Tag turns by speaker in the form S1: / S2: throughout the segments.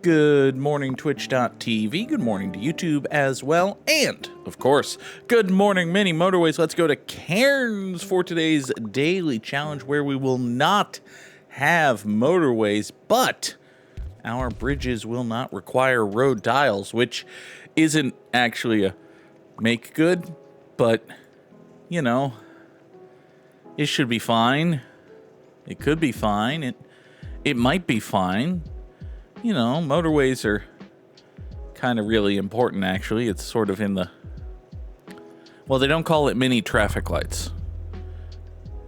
S1: Good morning, Twitch.tv. Good morning to YouTube as well. And, of course, good morning, Mini Motorways. Let's go to Cairns for today's daily challenge where we will not have motorways, but our bridges will not require road dials, which isn't actually a make good, but, you know, it should be fine. It could be fine. It might be fine. You know, motorways are kind of really important, actually. It's sort of in the... Well, they don't call it mini traffic lights.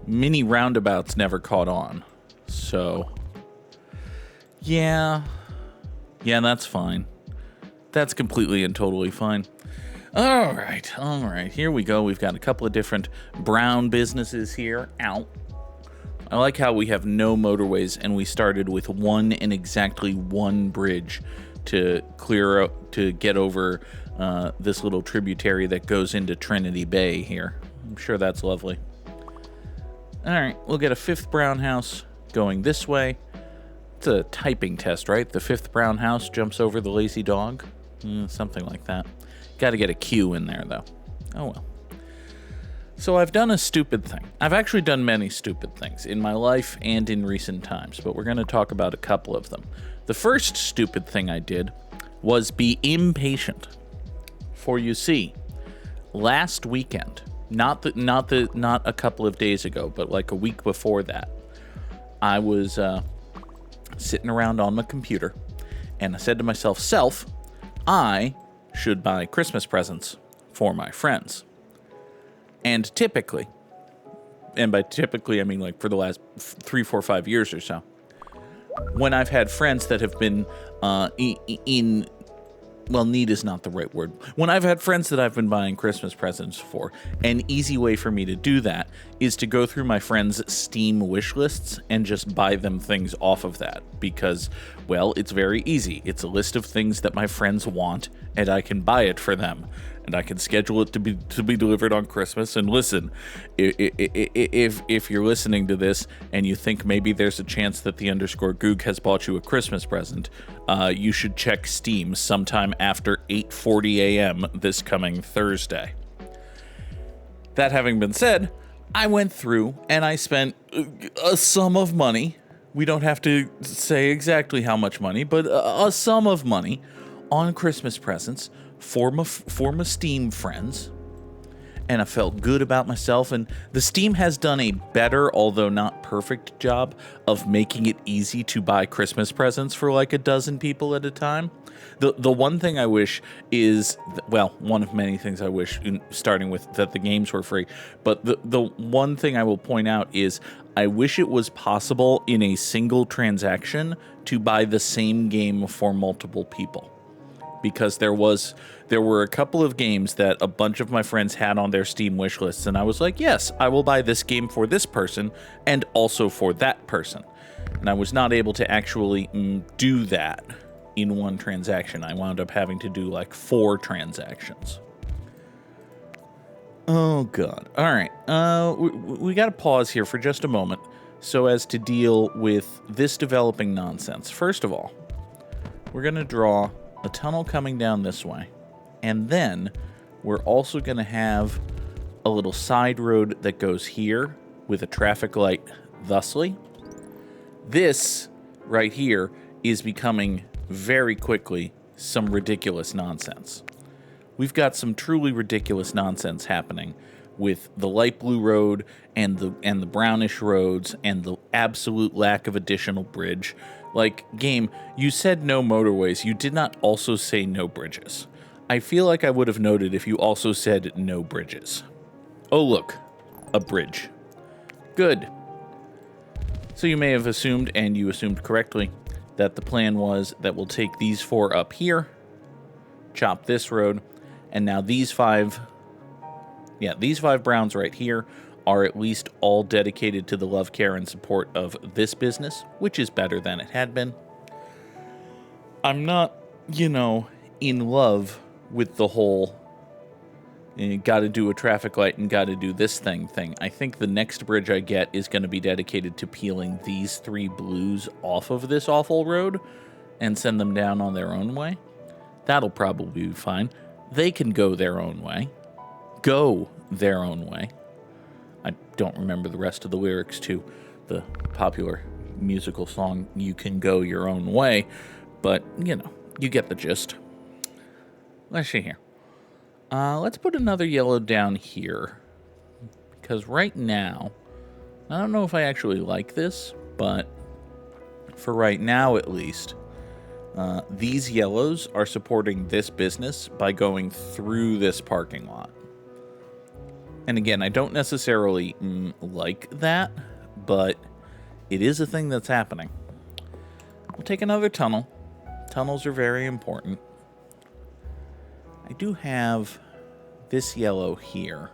S1: Mini roundabouts never caught on. So, yeah, that's fine. That's completely and totally fine. All right, here we go. We've got a couple of different brown businesses here. Ow. I like how we have no motorways and we started with one and exactly one bridge to clear out, to get over this little tributary that goes into Trinity Bay here. I'm sure that's lovely. All right, we'll get a fifth brown house going this way. It's a typing test, right? The fifth brown house jumps over the lazy dog. Something like that. Got to get a Q in there, though. Oh, well. So I've done a stupid thing. I've actually done many stupid things in my life and in recent times, but we're going to talk about a couple of them. The first stupid thing I did was be impatient. For you see, last weekend, not a couple of days ago, but like a week before that, I was sitting around on my computer, and I said to myself, I should buy Christmas presents for my friends. And typically, and by typically I mean like for the last 3, 4, 5 years or so, when I've had friends that have been need is not the right word. When I've had friends that I've been buying Christmas presents for, an easy way for me to do that is to go through my friends' Steam wish lists and just buy them things off of that. Because, well, it's very easy. It's a list of things that my friends want, and I can buy it for them. And I can schedule it to be delivered on Christmas. And listen, if you're listening to this and you think maybe there's a chance that the _Goog has bought you a Christmas present, you should check Steam sometime after 8:40 a.m. this coming Thursday. That having been said, I went through and I spent a sum of money. We don't have to say exactly how much money, but a sum of money on Christmas presents for my Steam friends, and I felt good about myself. And the Steam has done a better, although not perfect, job of making it easy to buy Christmas presents for like a dozen people at a time. The one thing I wish is, well, one of many things I wish, starting with that the games were free, but the one thing I will point out is I wish it was possible in a single transaction to buy the same game for multiple people. Because there were a couple of games that a bunch of my friends had on their Steam wish lists, and I was like, yes, I will buy this game for this person and also for that person. And I was not able to actually do that in one transaction. I wound up having to do like 4 transactions. Oh, God. All right. We got to pause here for just a moment so as to deal with this developing nonsense. First of all, we're going to draw a tunnel coming down this way, and then we're also going to have a little side road that goes here with a traffic light thusly. This right here is becoming very quickly some ridiculous nonsense. We've got some truly ridiculous nonsense happening with the light blue road and the brownish roads and the absolute lack of additional bridge. Like, game, you said no motorways. You did not also say no bridges. I feel like I would have noted if you also said no bridges. Oh, look, a bridge. Good. So you may have assumed, and you assumed correctly, that the plan was that we'll take these 4 up here, chop this road, and now these 5 browns right here are at least all dedicated to the love, care, and support of this business, which is better than it had been. I'm not, in love with the whole got to do a traffic light and got to do this thing. I think the next bridge I get is going to be dedicated to peeling these 3 blues off of this awful road and send them down on their own way. That'll probably be fine. They can go their own way. Go their own way. I don't remember the rest of the lyrics to the popular musical song, You Can Go Your Own Way, but, you know, you get the gist. Let's see here. Let's put another yellow down here, because right now, I don't know if I actually like this, but for right now at least, these yellows are supporting this business by going through this parking lot. And again, I don't necessarily like that, but it is a thing that's happening. We'll take another tunnel. Tunnels are very important. I do have this yellow here.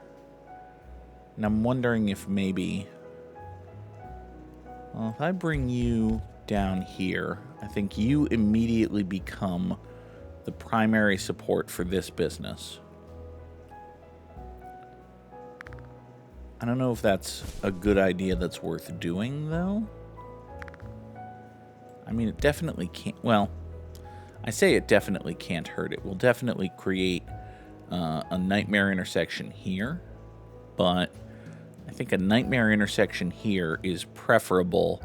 S1: And I'm wondering if maybe... Well, if I bring you down here, I think you immediately become the primary support for this business. I don't know if that's a good idea that's worth doing, though. I mean, it definitely can't... Well, I say it definitely can't hurt. It will definitely create a nightmare intersection here. But I think a nightmare intersection here is preferable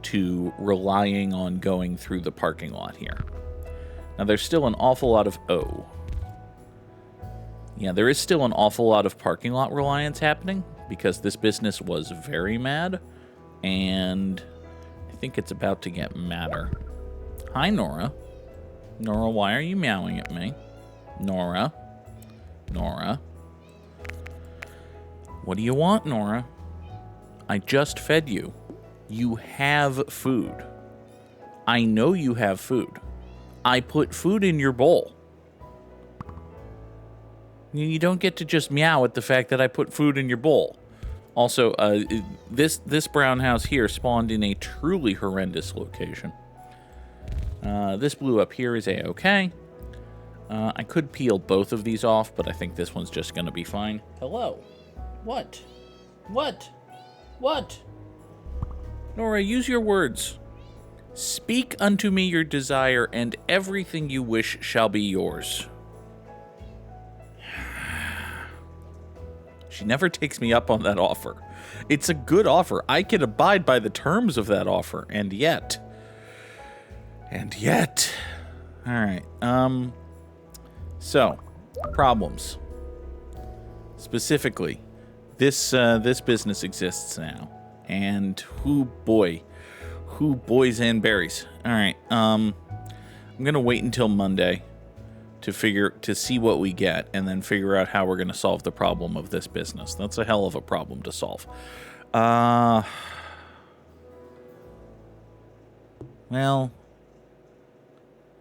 S1: to relying on going through the parking lot here. Now, there's still an awful lot of... Oh. Yeah, there is still an awful lot of parking lot reliance happening, because this business was very mad, and I think it's about to get madder. Hi, Nora. Nora, why are you meowing at me? Nora. Nora. What do you want, Nora? I just fed you. You have food. I know you have food. I put food in your bowl. You don't get to just meow at the fact that I put food in your bowl. Also, this brown house here spawned in a truly horrendous location. This blue up here is A-okay. I could peel both of these off, but I think this one's just going to be fine. Hello. What? What? What? Nora, use your words. Speak unto me your desire, and everything you wish shall be yours. She never takes me up on that offer. It's a good offer. I can abide by the terms of that offer, and yet... All right. So, problems. Specifically, this business exists now, and who boys and berries. All right. I'm gonna wait until Monday to see what we get, and then figure out how we're gonna solve the problem of this business. That's a hell of a problem to solve. Well,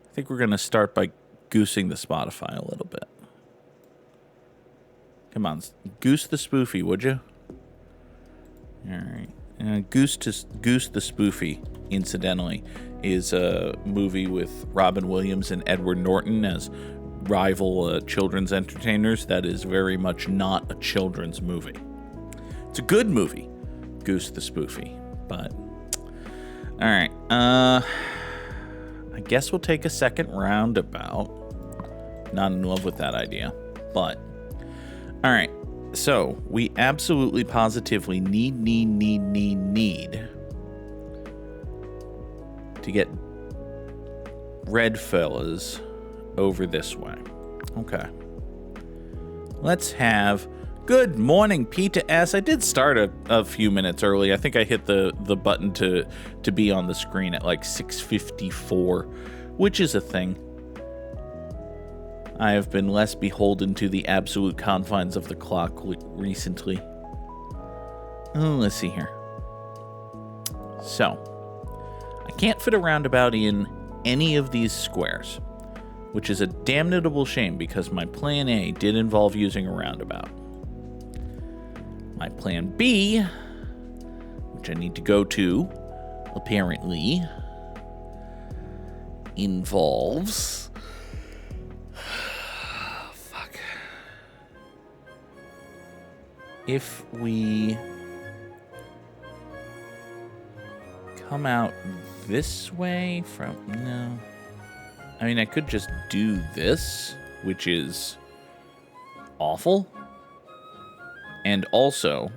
S1: I think we're gonna start by goosing the Spotify a little bit. Come on, goose the spoofy, would you? All right. Goose the Spoofy, incidentally, is a movie with Robin Williams and Edward Norton as rival children's entertainers. That is very much not a children's movie. It's a good movie, Goose the Spoofy, but... All right. I guess we'll take a second roundabout. Not in love with that idea, but... All right. So, we absolutely positively need to get red fellas over this way. Okay. Let's have... Good morning, Peter S. I did start a few minutes early. I think I hit the button to be on the screen at like 6:54, which is a thing. I have been less beholden to the absolute confines of the clock recently. Oh, let's see here. So, I can't fit a roundabout in any of these squares, which is a damnable shame because my plan A did involve using a roundabout. My plan B, which I need to go to, apparently, involves... Fuck. If we come out this way from... No. I mean, I could just do this, which is awful. And also,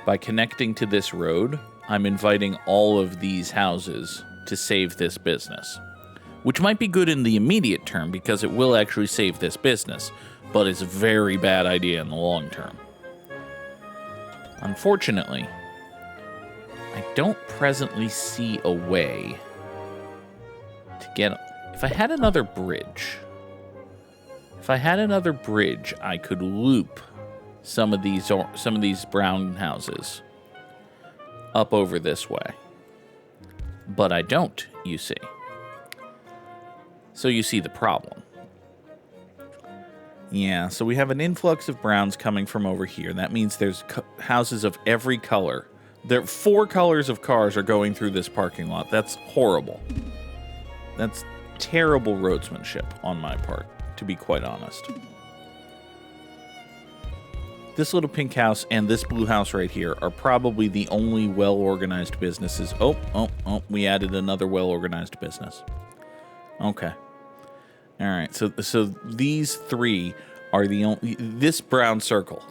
S1: by connecting to this road, I'm inviting all of these houses to save this business. Which might be good in the immediate term because it will actually save this business, but it's a very bad idea in the long term. Unfortunately, I don't presently see a way to get... If I had another bridge, I could loop some of these brown houses up over this way. But I don't, you see. So you see the problem. Yeah, so we have an influx of browns coming from over here. That means there's houses of every color. There 4 colors of cars are going through this parking lot. That's horrible. That's terrible roadsmanship on my part, to be quite honest. This little pink house and this blue house right here are probably the only well-organized businesses. Oh, we added another well-organized business. Okay. All right, so these 3 are the only... This brown circle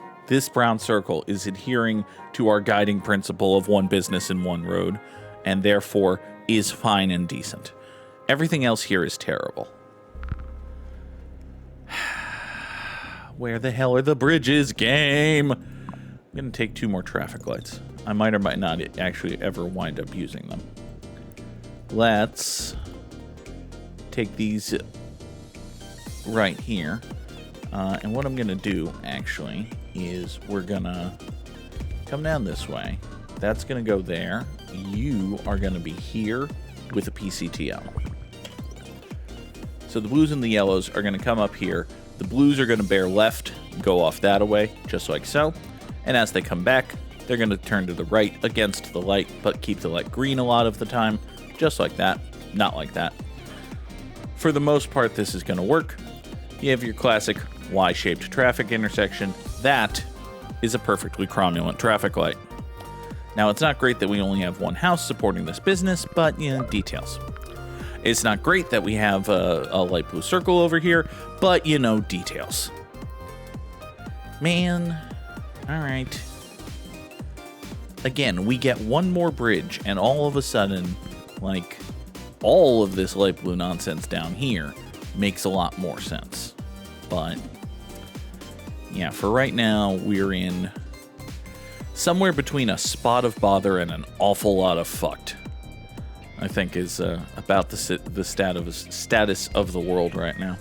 S1: is adhering to our guiding principle of one business and one road, and therefore is fine and decent. Everything else here is terrible. Where the hell are the bridges, game? I'm going to take 2 more traffic lights. I might or might not actually ever wind up using them. Let's take these right here. And what I'm going to do, actually, is we're going to come down this way. That's going to go there. You are going to be here with a PCTL. So the blues and the yellows are going to come up here. The blues are going to bear left, go off that away, just like so. And as they come back, they're going to turn to the right against the light, but keep the light green a lot of the time, just like that, not like that. For the most part, this is going to work. You have your classic Y-shaped traffic intersection. That is a perfectly cromulent traffic light. Now, it's not great that we only have one house supporting this business, but, you know, details. It's not great that we have a light blue circle over here, but, you know, details. Man, all right. Again, we get one more bridge, and all of a sudden, like, all of this light blue nonsense down here makes a lot more sense. But, yeah, for right now, we're in somewhere between a spot of bother and an awful lot of fucked, I think is about the status of the world right now.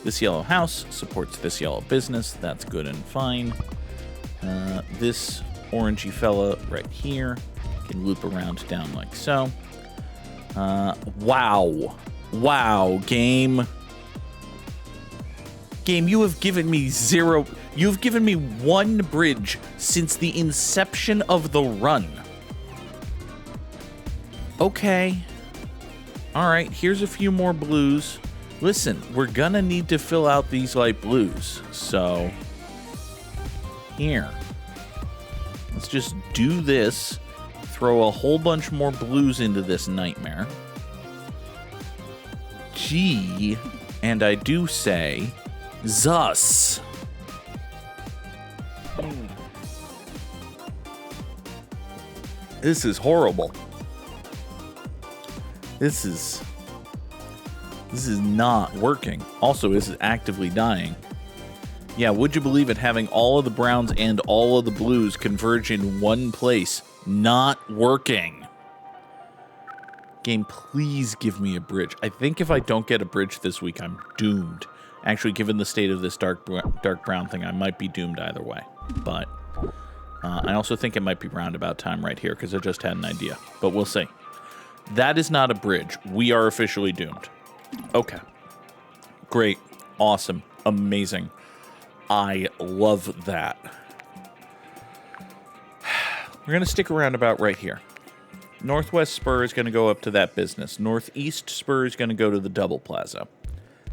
S1: This yellow house supports this yellow business. That's good and fine. This orangey fella right here can loop around down like so. Wow, game. Game, you have given me zero. You've given me one bridge since the inception of the run. Okay. All right, here's a few more blues. Listen, we're gonna need to fill out these light blues. So, here. Let's just do this. Throw a whole bunch more blues into this nightmare. Gee, and I do say, Zus. This is horrible. This is not working. Also, this is actively dying. Yeah, would you believe it, having all of the browns and all of the blues converge in one place? Not working. Game, please give me a bridge. I think if I don't get a bridge this week, I'm doomed. Actually, given the state of this dark brown thing, I might be doomed either way. But I also think it might be roundabout time right here because I just had an idea. But we'll see. That is not a bridge. We are officially doomed. Okay. Great. Awesome. Amazing. I love that. We're going to stick around about right here. Northwest spur is going to go up to that business. Northeast spur is going to go to the double plaza.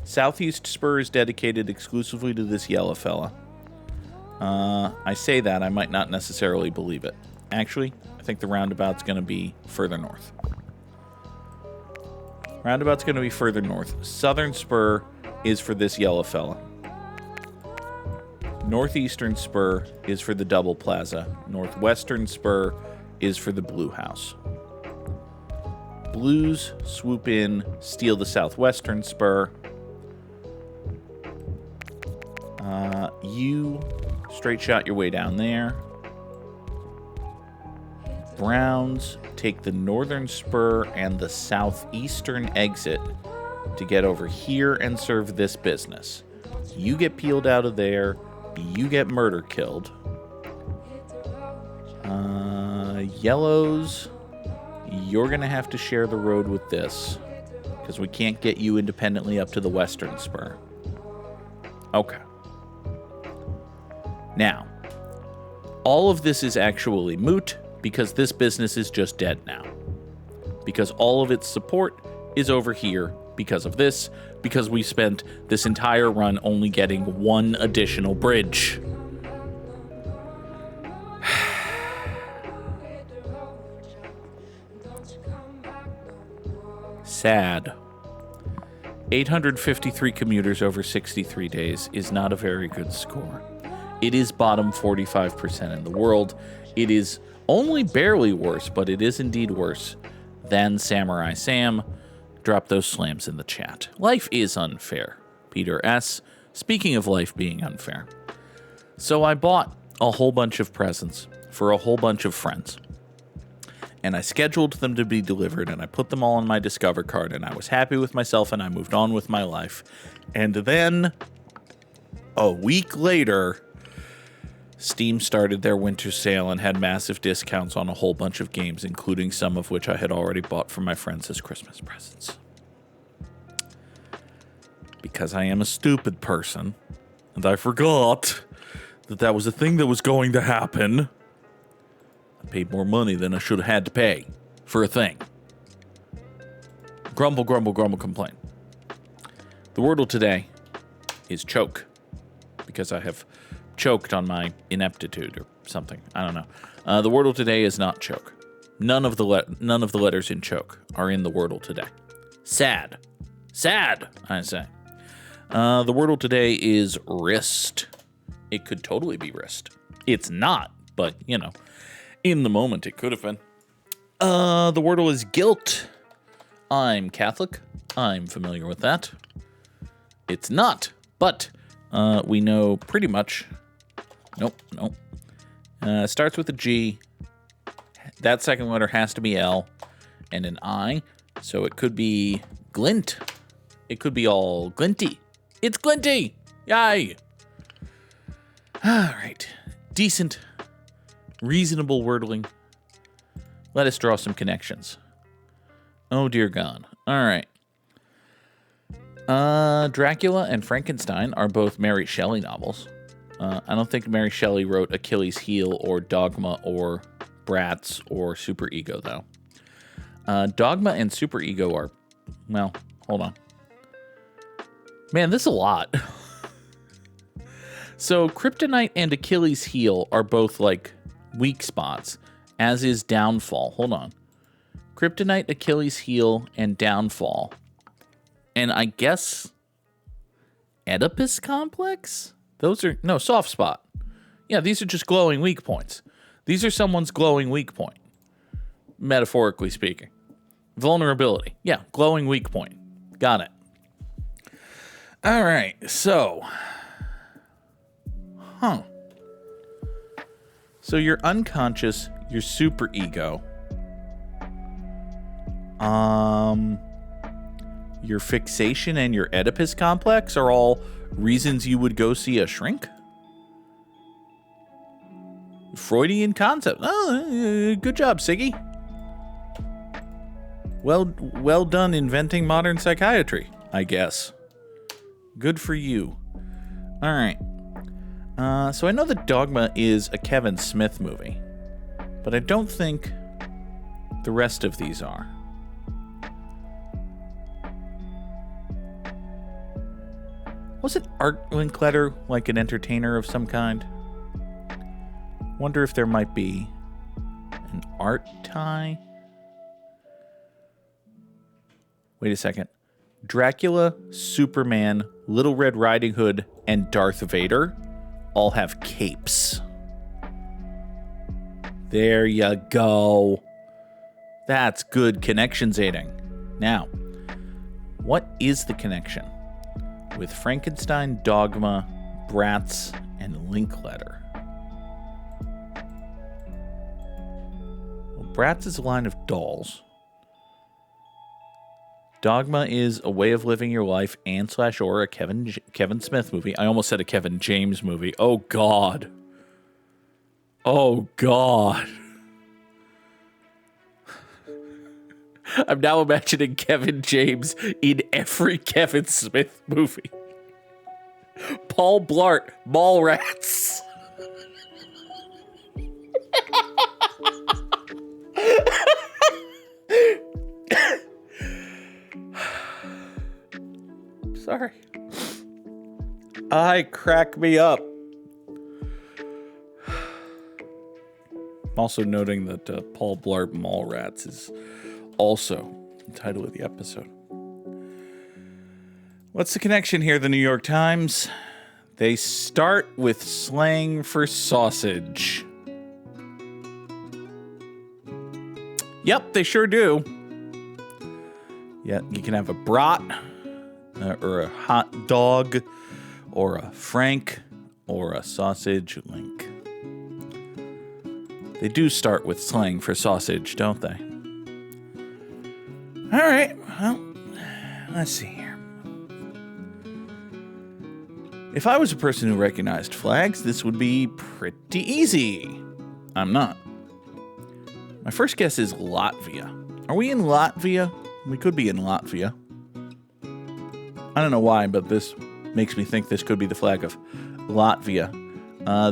S1: Southeast spur is dedicated exclusively to this yellow fella. I say that, I might not necessarily believe it. Actually, I think the roundabout's going to be further north. Roundabout's going to be further north. Southern spur is for this yellow fella. Northeastern spur is for the double plaza. Northwestern spur is for the blue house. Blues swoop in, steal the southwestern spur. You straight shot your way down there. Browns take the northern spur and the southeastern exit to get over here and serve this business. You get peeled out of there. You get murder killed. Yellows, you're going to have to share the road with this because we can't get you independently up to the western spur. Okay. Now, all of this is actually moot because this business is just dead now. Because all of its support is over here because of this, because we spent this entire run only getting one additional bridge. Sad. 853 commuters over 63 days is not a very good score. It is bottom 45% in the world. It is only barely worse, but it is indeed worse than Samurai Sam. Drop those slams in the chat. Life is unfair. Peter S. Speaking of life being unfair. So I bought a whole bunch of presents for a whole bunch of friends. And I scheduled them to be delivered, and I put them all on my Discover card, and I was happy with myself, and I moved on with my life. And then, a week later, Steam started their winter sale and had massive discounts on a whole bunch of games, including some of which I had already bought for my friends as Christmas presents. Because I am a stupid person, and I forgot that that was a thing that was going to happen. I paid more money than I should have had to pay for a thing. Grumble, grumble, grumble, complain. The wordle today is choke, because I have choked on my ineptitude or something. I don't know. The wordle today is not choke. None of the letters in choke are in the wordle today. Sad. Sad, I say. The wordle today is wrist. It could totally be wrist. It's not, but, you know, in the moment it could have been. The wordle is guilt. I'm Catholic. I'm familiar with that. It's not, but we know pretty much. Nope. Starts with a G. That second letter has to be L and an I. So it could be glint. It could be all glinty. It's glinty. Yay. All right. Decent, reasonable wordling. Let us draw some connections. Oh, dear God. All right. Dracula and Frankenstein are both Mary Shelley novels. I don't think Mary Shelley wrote Achilles' Heel or Dogma or Bratz or Super Ego, though. Dogma and Super Ego are, well, hold on. Man, this is a lot. So, Kryptonite and Achilles' Heel are both, like, weak spots, as is Downfall. Hold on. Kryptonite, Achilles' Heel, and Downfall. And I guess Oedipus Complex? Those are, no, soft spot. Yeah, these are just glowing weak points. These are someone's glowing weak point, metaphorically speaking. Vulnerability. Yeah, glowing weak point. Got it. All right, so. So you're unconscious, you're super ego. Your fixation and your Oedipus complex are all reasons you would go see a shrink? Freudian concept. Oh, good job, Siggy. Well done inventing modern psychiatry, I guess. Good for you. All right. So I know that Dogma is a Kevin Smith movie, but I don't think the rest of these are. Wasn't Art Linkletter like an entertainer of some kind? Wonder if there might be an art tie? Wait a second. Dracula, Superman, Little Red Riding Hood, and Darth Vader all have capes. There you go. That's good connections aiding. Now, what is the connection with Frankenstein, Dogma, Bratz, and Linkletter? Well, Bratz is a line of dolls. Dogma is a way of living your life and / or a Kevin Smith movie. I almost said a Kevin James movie. Oh, God. Oh, God. I'm now imagining Kevin James in every Kevin Smith movie. Paul Blart, Mallrats. Sorry. Crack me up. I'm also noting that Paul Blart Mallrats is also the title of the episode. What's the connection here, the New York Times? They start with slang for sausage. Yep, they sure do. Yeah, you can have a brat, or a hot dog, or a frank, or a sausage link. They do start with slang for sausage, don't they? All right, well, let's see here. If I was a person who recognized flags, this would be pretty easy. I'm not. My first guess is Latvia. Are we in Latvia? We could be in Latvia. I don't know why, but this makes me think this could be the flag of Latvia.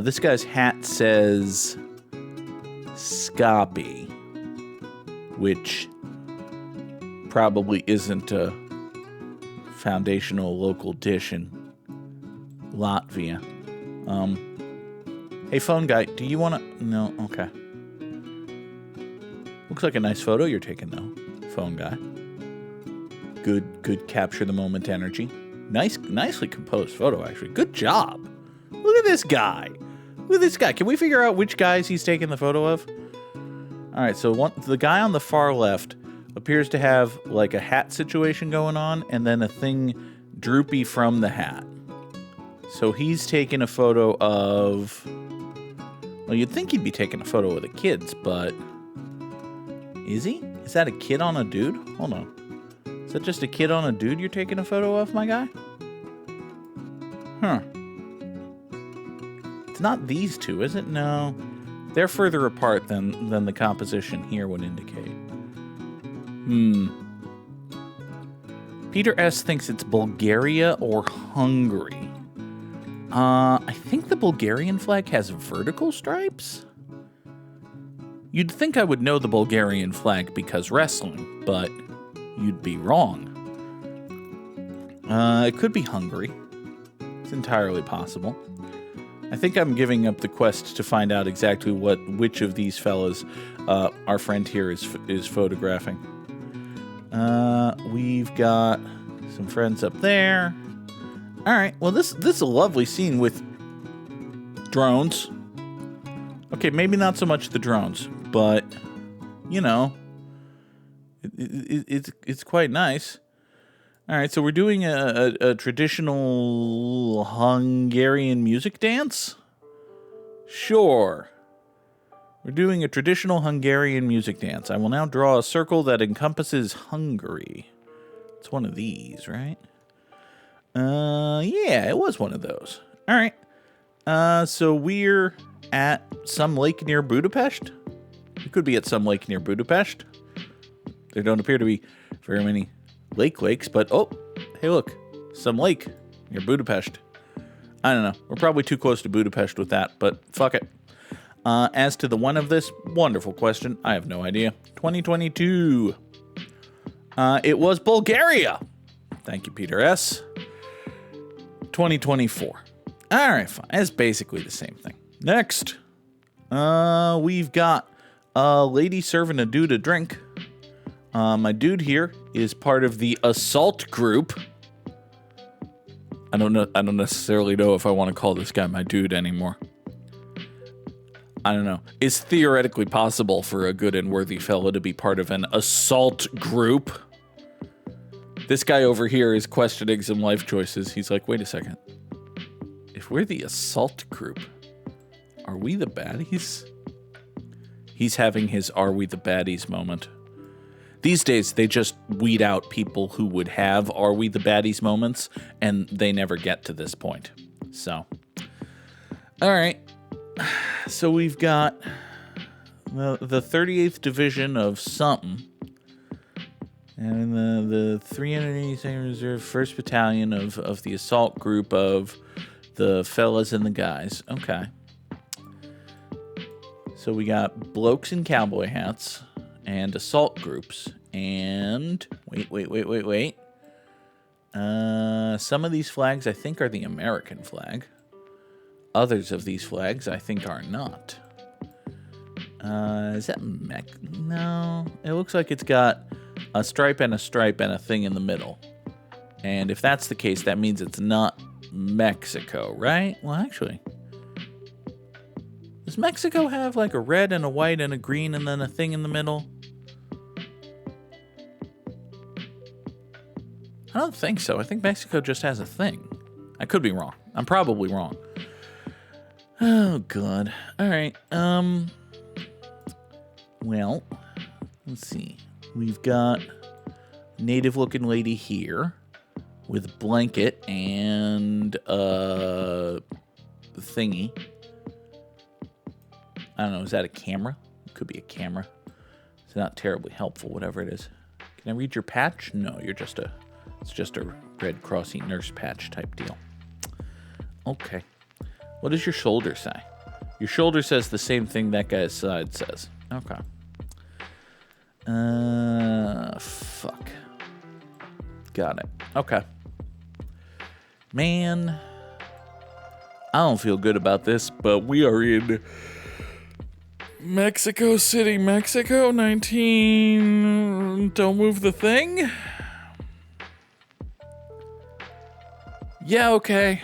S1: This guy's hat says Skapi, which probably isn't a foundational local dish in Latvia. Hey, phone guy, do you want to... No? Okay. Looks like a nice photo you're taking, though, phone guy. Good capture the moment energy. Nicely composed photo, actually. Good job. Look at this guy. Look at this guy. Can we figure out which guys he's taking the photo of? All right, so the guy on the far left appears to have like a hat situation going on and then a thing droopy from the hat. So he's taking a photo of... Well, you'd think he'd be taking a photo of the kids, but... Is he? Is that a kid on a dude? Hold on. Is that just a kid on a dude you're taking a photo of, my guy? Huh. It's not these two, is it? No. They're further apart than the composition here would indicate. Peter S. thinks it's Bulgaria or Hungary. I think the Bulgarian flag has vertical stripes? You'd think I would know the Bulgarian flag because wrestling, but you'd be wrong. It could be Hungary. It's entirely possible. I think I'm giving up the quest to find out exactly which of these fellas our friend here is photographing. We've got some friends up there. All right. Well, this is a lovely scene with drones. Okay, maybe not so much the drones, but you know, it's quite nice. All right, so we're doing a traditional Hungarian music dance? Sure. We're doing a traditional Hungarian music dance. I will now draw a circle that encompasses Hungary. It's one of these, right? Yeah, it was one of those. All right. So we're at some lake near Budapest. We could be at some lake near Budapest. There don't appear to be very many lakes, but oh, hey, look, some lake near Budapest. I don't know. We're probably too close to Budapest with that, but fuck it. As to the one of this wonderful question, I have no idea. 2022. It was Bulgaria. Thank you, Peter S. 2024. All right, fine. It's basically the same thing. Next, we've got a lady serving a dude a drink. My dude here is part of the assault group. I don't necessarily know if I want to call this guy my dude anymore. I don't know. It's theoretically possible for a good and worthy fellow to be part of an assault group. This guy over here is questioning some life choices. He's like, wait a second. If we're the assault group, are we the baddies? He's having his are we the baddies moment. These days, they just weed out people who would have are we the baddies moments, and they never get to this point. So, all right. So we've got the 38th Division of something, and the 382nd Reserve 1st Battalion of the assault group of the fellas and the guys. Okay. So we got blokes in cowboy hats and assault groups. And wait. Some of these flags I think are the American flag. Others of these flags I think are not. Is that No. It looks like it's got a stripe and a thing in the middle. And if that's the case, that means it's not Mexico, right? Well, actually, does Mexico have like a red and a white and a green and then a thing in the middle? I don't think so. I think Mexico just has a thing. I could be wrong. I'm probably wrong. Oh, God. All right. Well, let's see. We've got native-looking lady here with a blanket and a thingy. I don't know. Is that a camera? It could be a camera. It's not terribly helpful, whatever it is. Can I read your patch? No, it's just a Red Crossy nurse patch type deal. Okay. What does your shoulder say? Your shoulder says the same thing that guy's side says. Okay. Fuck. Got it. Okay. Man, I don't feel good about this, but we are in Mexico City, Mexico, 19... Don't move the thing? Yeah, okay.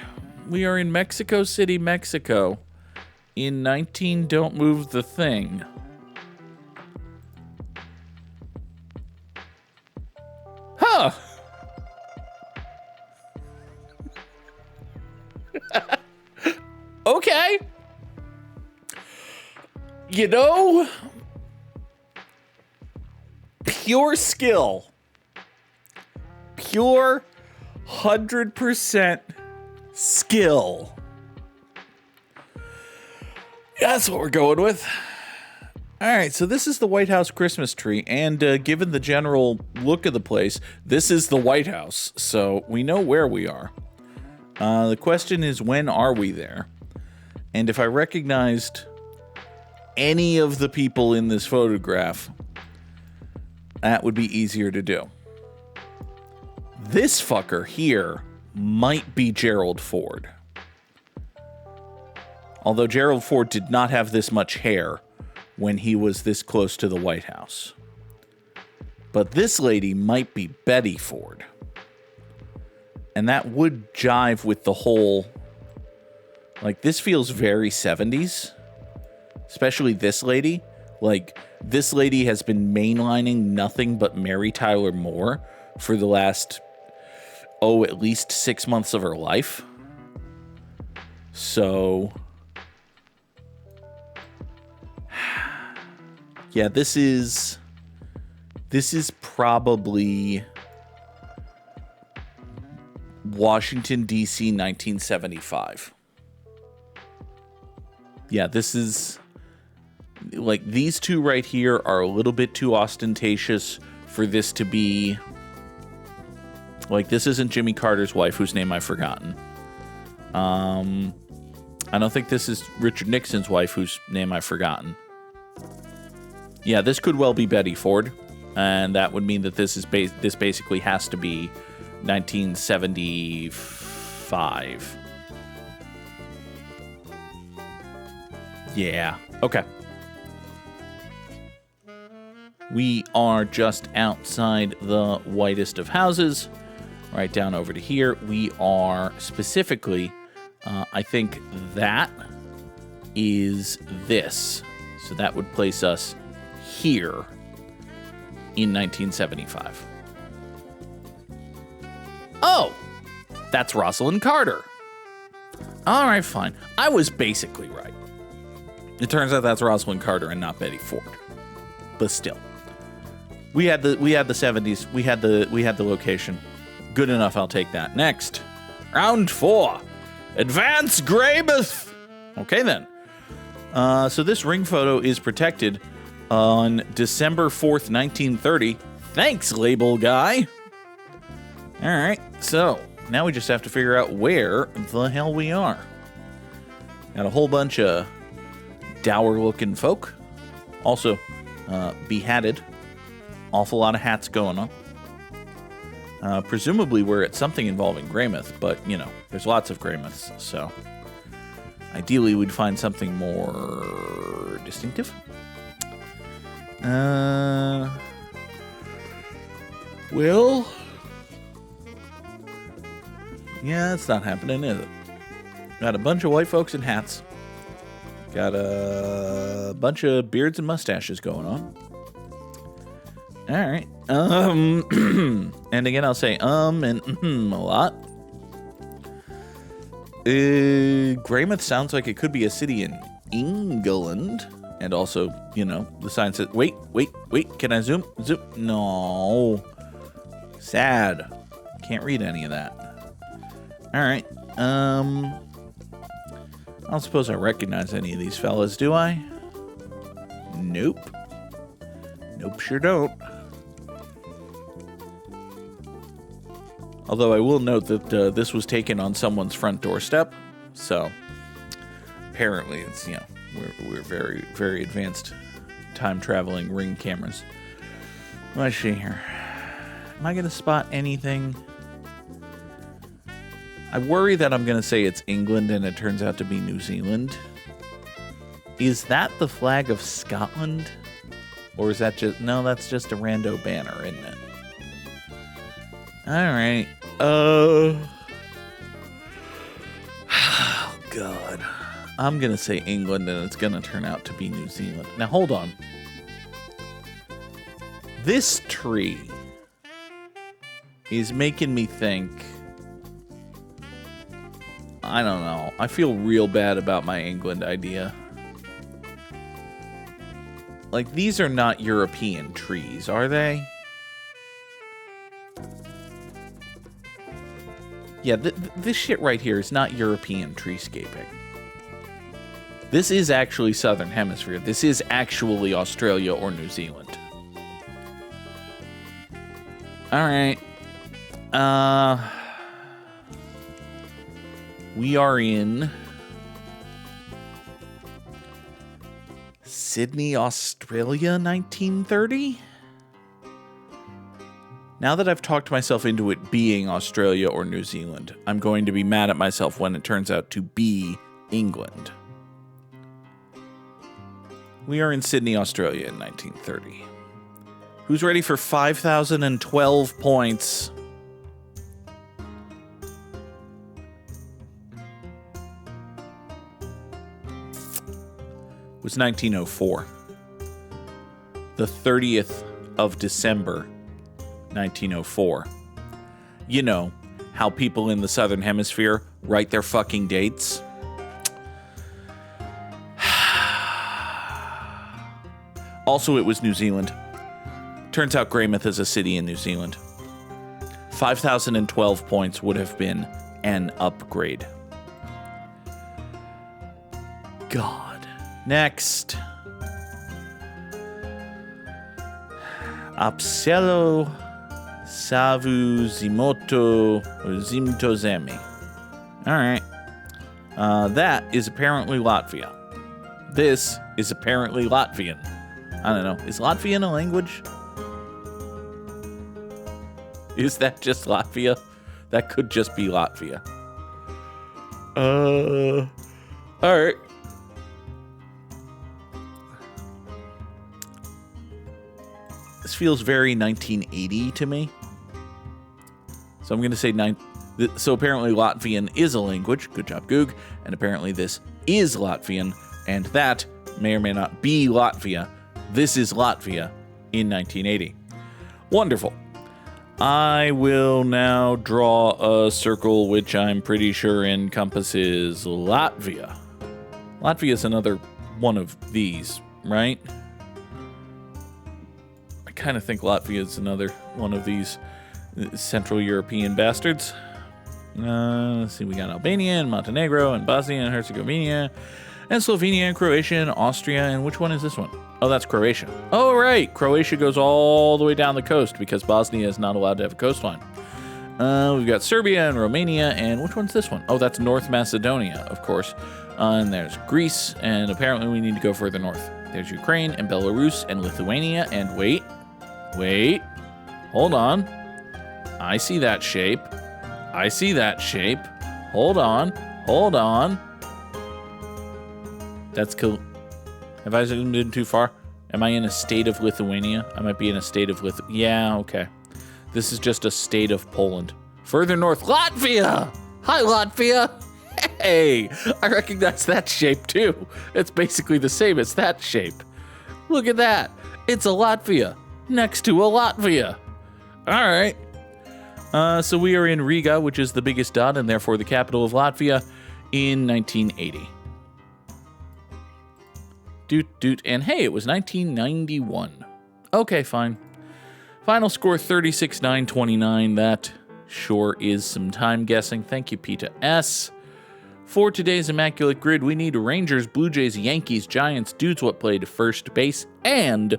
S1: We are in Mexico City, Mexico. In 19 Don't Move the Thing. Huh. Okay. You know, pure skill. Pure 100% skill. That's what we're going with. All right, so this is the White House Christmas tree, and given the general look of the place, this is the White House, so we know where we are. The question is, when are we there? And if I recognized any of the people in this photograph, that would be easier to do. This fucker here might be Gerald Ford. Although Gerald Ford did not have this much hair when he was this close to the White House. But this lady might be Betty Ford. And that would jive with the whole... Like, this feels very 70s. Especially this lady. Like, this lady has been mainlining nothing but Mary Tyler Moore for the last, at least 6 months of her life. So... yeah, this is probably Washington, D.C., 1975. Yeah, this is... like, these two right here are a little bit too ostentatious for this to be... like, this isn't Jimmy Carter's wife, whose name I've forgotten. I don't think this is Richard Nixon's wife, whose name I've forgotten. Yeah, this could well be Betty Ford, and that would mean that this is this basically has to be 1975. Yeah, okay. We are just outside the whitest of houses, right down over to here. We are specifically, I think that is this. So that would place us here in 1975. Oh, that's Rosalind Carter. All right, fine. I was basically right. It turns out that's Rosalind Carter and not Betty Ford. But still. We had the 70s. We had the location. Good enough, I'll take that. Next. Round 4. Advance Greymouth. Okay then. So this ring photo is protected on December 4th, 1930. Thanks, label guy. All right, so now we just have to figure out where the hell we are. Got a whole bunch of dour-looking folk. Also, behatted. Awful lot of hats going on. Presumably we're at something involving Greymouth, but, you know, there's lots of Greymouths, so ideally we'd find something more distinctive. Well, yeah, it's not happening, is it? Got a bunch of white folks in hats. Got a bunch of beards and mustaches going on. All right. And again, I'll say and a lot. Greymouth sounds like it could be a city in England. And also, you know, the sign says, wait, can I zoom? No. Sad. Can't read any of that. All right. I don't suppose I recognize any of these fellas, do I? Nope. Nope, sure don't. Although I will note that this was taken on someone's front doorstep, so apparently it's, you know, we're very, very advanced time-traveling ring cameras. Let's see here. Am I going to spot anything? I worry that I'm going to say it's England and it turns out to be New Zealand. Is that the flag of Scotland? Or is that just... No, that's just a rando banner, isn't it? Alright. Oh, God. I'm going to say England and it's going to turn out to be New Zealand. Now, hold on. This tree is making me think... I don't know. I feel real bad about my England idea. Like, these are not European trees, are they? Yeah, this shit right here is not European treescaping. This is actually Southern Hemisphere. This is actually Australia or New Zealand. All right. We are in Sydney, Australia, 1930? Now that I've talked myself into it being Australia or New Zealand, I'm going to be mad at myself when it turns out to be England. We are in Sydney, Australia in 1930. Who's ready for 5,012 points? It was 1904. The 30th of December, 1904. You know, how people in the Southern Hemisphere write their fucking dates. Also, it was New Zealand. Turns out Greymouth is a city in New Zealand. 5,012 points would have been an upgrade. God. Next. Apselo Savu Zimoto Zimtozemi. Alright. That is apparently Latvia. This is apparently Latvian. I don't know. Is Latvian a language? Is that just Latvia? That could just be Latvia. Alright. This feels very 1980 to me. So I'm going to say so apparently Latvian is a language. Good job, Goog. And apparently this is Latvian, and that may or may not be Latvia. This is Latvia in 1980. Wonderful. I will now draw a circle which I'm pretty sure encompasses Latvia. Latvia is another one of these, right? I kind of think Latvia is another one of these Central European bastards. Let's see, we got Albania and Montenegro and Bosnia and Herzegovina and Slovenia and Croatia and Austria. And which one is this one? Oh, that's Croatia. Oh, right. Croatia goes all the way down the coast because Bosnia is not allowed to have a coastline. We've got Serbia and Romania. And which one's this one? Oh, that's North Macedonia, of course. And there's Greece. And apparently we need to go further north. There's Ukraine and Belarus and Lithuania. And wait, hold on. I see that shape. Hold on. That's cool. Have I zoomed in too far? Am I in a state of Lithuania? I might be in a state of Yeah, okay. This is just a state of Poland. Further north, Latvia! Hi, Latvia! Hey, I recognize that shape too. It's basically the same as that shape. Look at that. It's a Latvia next to a Latvia. All right. So we are in Riga, which is the biggest dot and therefore the capital of Latvia, in 1980. And hey, it was 1991. Okay, fine. Final score 36-9-29. That sure is some time guessing. Thank you, Peta S. For today's Immaculate Grid, we need Rangers, Blue Jays, Yankees, Giants, dudes what played first base, and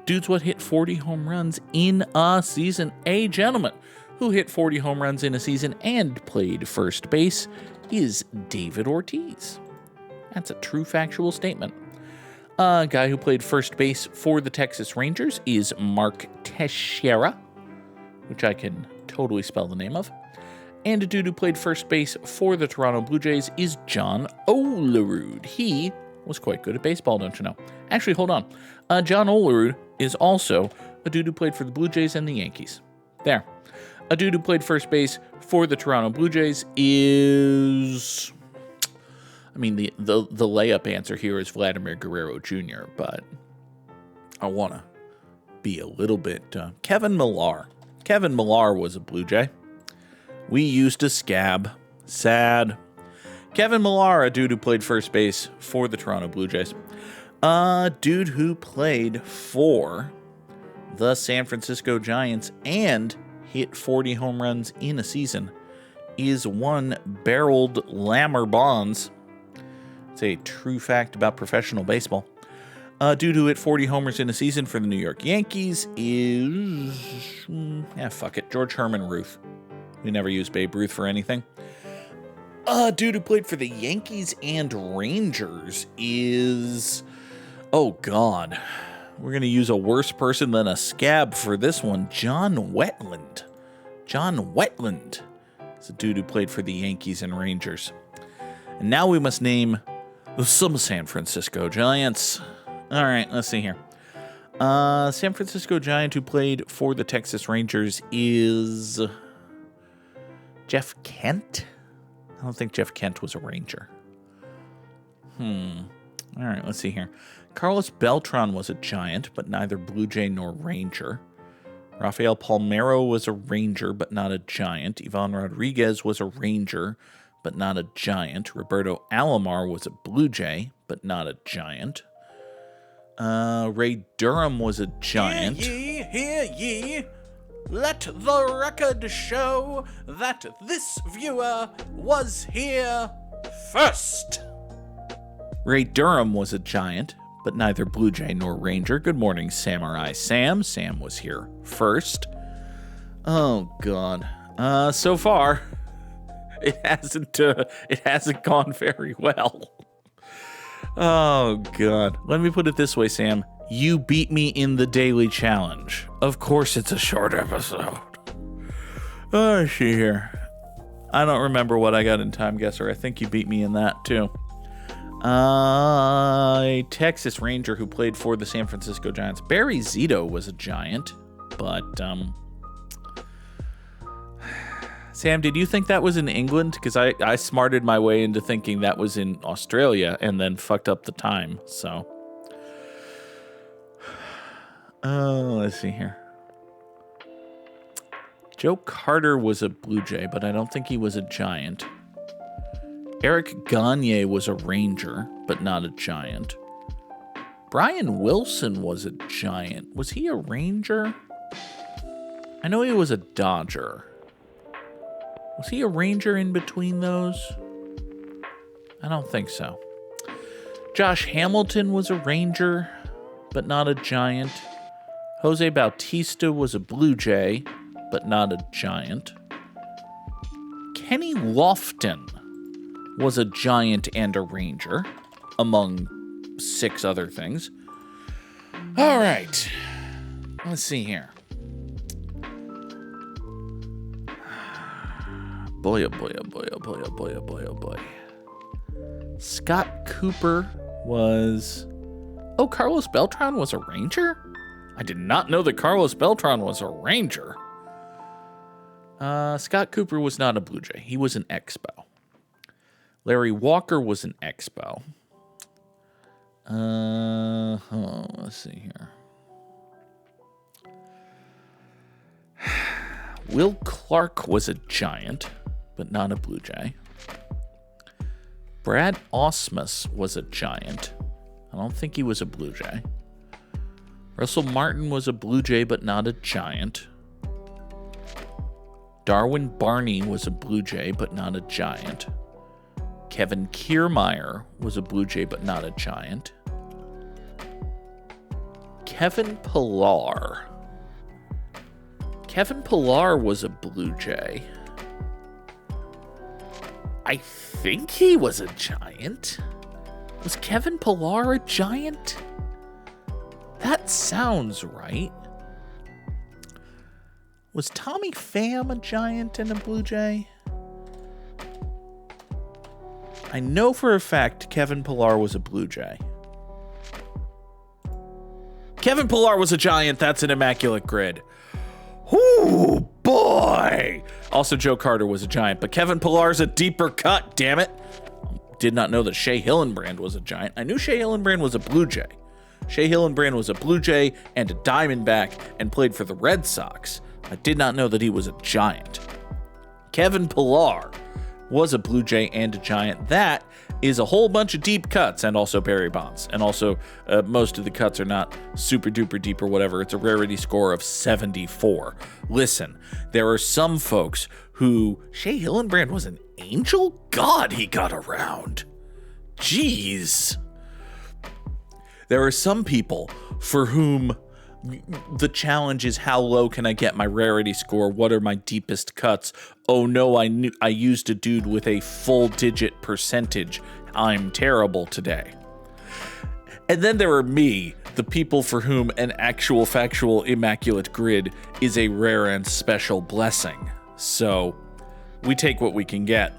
S1: dudes what hit 40 home runs in a season. A gentleman who hit 40 home runs in a season and played first base is David Ortiz. That's a true factual statement. A guy who played first base for the Texas Rangers is Mark Teixeira, which I can totally spell the name of. And a dude who played first base for the Toronto Blue Jays is John Olerud. He was quite good at baseball, don't you know? Actually, hold on. John Olerud is also a dude who played for the Blue Jays and the Yankees. There. A dude who played first base for the Toronto Blue Jays is... I mean, the layup answer here is Vladimir Guerrero Jr., but I want to be a little bit... Kevin Millar. Kevin Millar was a Blue Jay. We used to scab. Sad. Kevin Millar, a dude who played first base for the Toronto Blue Jays. A dude who played for the San Francisco Giants and hit 40 home runs in a season is one Barreled Lammer Bonds. It's a true fact about professional baseball. A dude who hit 40 homers in a season for the New York Yankees is... fuck it. George Herman Ruth. We never used Babe Ruth for anything. A dude who played for the Yankees and Rangers is... Oh, God. We're going to use a worse person than a scab for this one. John Wetland. John Wetland is a dude who played for the Yankees and Rangers. And now we must name some San Francisco Giants. All right, let's see here. San Francisco Giant who played for the Texas Rangers is Jeff Kent. I don't think Jeff Kent was a Ranger. All right, let's see here. Carlos Beltran was a Giant, but neither Blue Jay nor Ranger. Rafael Palmeiro was a Ranger, but not a Giant. Ivan Rodriguez was a Ranger, but not a Giant. Roberto Alomar was a Blue Jay, but not a Giant. Ray Durham was a Giant. Hear ye. Let the record show that this viewer was here first. Ray Durham was a Giant, but neither Blue Jay nor Ranger. Good morning, Samurai Sam. Sam was here first. Oh, God. So far, it hasn't gone very well. Oh, God. Let me put it this way, Sam. You beat me in the daily challenge. Of course it's a short episode. Oh, see here. I don't remember what I got in Time Guesser. I think you beat me in that, too. A Texas Ranger who played for the San Francisco Giants. Barry Zito was a Giant. But, Sam, did you think that was in England? Because I smarted my way into thinking that was in Australia and then fucked up the time, so. Oh, let's see here. Joe Carter was a Blue Jay, but I don't think he was a giant. Eric Gagne was a Ranger, but not a giant. Brian Wilson was a giant. Was he a Ranger? I know he was a Dodger. Was he a Ranger in between those? I don't think so. Josh Hamilton was a Ranger, but not a giant. Jose Bautista was a Blue Jay, but not a giant. Kenny Lofton was a giant and a Ranger, among 6 other things. All right. Let's see here. Boy, oh boy, oh boy, oh boy, oh boy, oh boy, oh boy. Scott Cooper was... Oh, Carlos Beltran was a Ranger? I did not know that Carlos Beltran was a Ranger. Scott Cooper was not a Blue Jay. He was an Expo. Larry Walker was an Expo. Let's see here. Will Clark was a giant, but not a Blue Jay. Brad Osmus was a giant. I don't think he was a Blue Jay. Russell Martin was a Blue Jay, but not a giant. Darwin Barney was a Blue Jay, but not a giant. Kevin Kiermaier was a Blue Jay, but not a giant. Kevin Pillar. Kevin Pillar was a Blue Jay. I think he was a giant. Was Kevin Pillar a giant? That sounds right. Was Tommy Pham a giant and a Blue Jay? I know for a fact Kevin Pillar was a Blue Jay. Kevin Pillar was a giant. That's an immaculate grid. Ooh, boy. Also, Joe Carter was a giant, but Kevin Pillar's a deeper cut, damn it. Did not know that Shea Hillenbrand was a giant. I knew Shea Hillenbrand was a Blue Jay. Shea Hillenbrand was a Blue Jay and a Diamondback and played for the Red Sox. I did not know that he was a giant. Kevin Pillar was a Blue Jay and a giant. That is a whole bunch of deep cuts, and also Barry Bonds. And also, most of the cuts are not super duper deep or whatever. It's a rarity score of 74. Listen, there are some folks who... Shea Hillenbrand was an Angel? God, he got around. Jeez. There are some people for whom the challenge is how low can I get my rarity score? What are my deepest cuts? Oh no, I used a dude with a full digit percentage. I'm terrible today. And then there are me, the people for whom an actual factual immaculate grid is a rare and special blessing. So we take what we can get.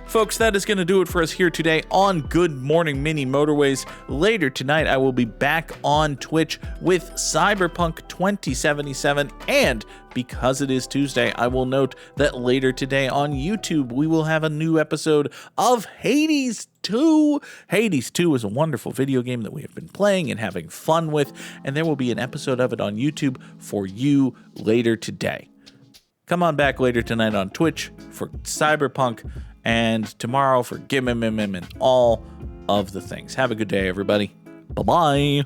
S1: Folks, that is going to do it for us here today on Good Morning Mini Motorways. Later tonight, I will be back on Twitch with Cyberpunk 2077. And because it is Tuesday, I will note that later today on YouTube, we will have a new episode of Hades 2. Hades 2 is a wonderful video game that we have been playing and having fun with. And there will be an episode of it on YouTube for you later today. Come on back later tonight on Twitch for Cyberpunk, and tomorrow for Gimmim and all of the things. Have a good day, everybody. Bye-bye.